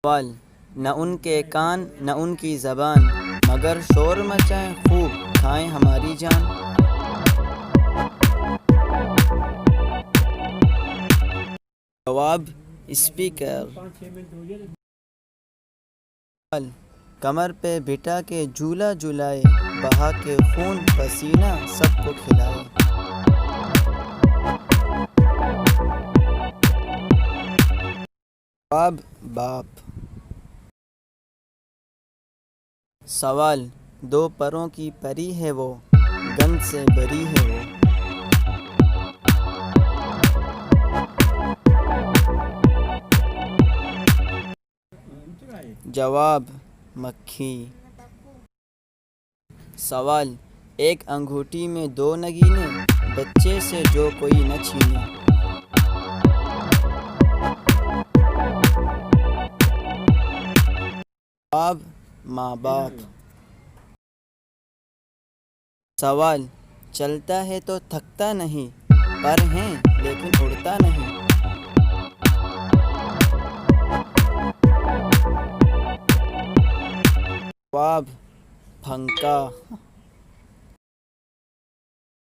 سوال: نہ ان کے کان نہ ان کی زبان، مگر شور مچائیں خوب کھائیں ہماری جان۔ جواب: اسپیکر۔ سوال: کمر پہ بٹھا کے جھولا جھلائے، بہا کے خون پسینہ سب کو کھلائے۔ جواب: باپ۔ سوال: دو پروں کی پری ہے وہ، گند سے بری ہے وہ۔ جواب: مکھی۔ سوال: ایک انگوٹھی میں دو نگینے، بچے سے جو کوئی نہ چھینے۔ جواب: ماں باپ۔ سوال: چلتا ہے تو تھکتا نہیں، پر ہیں لیکن اڑتا نہیں۔ جواب: پنکھا۔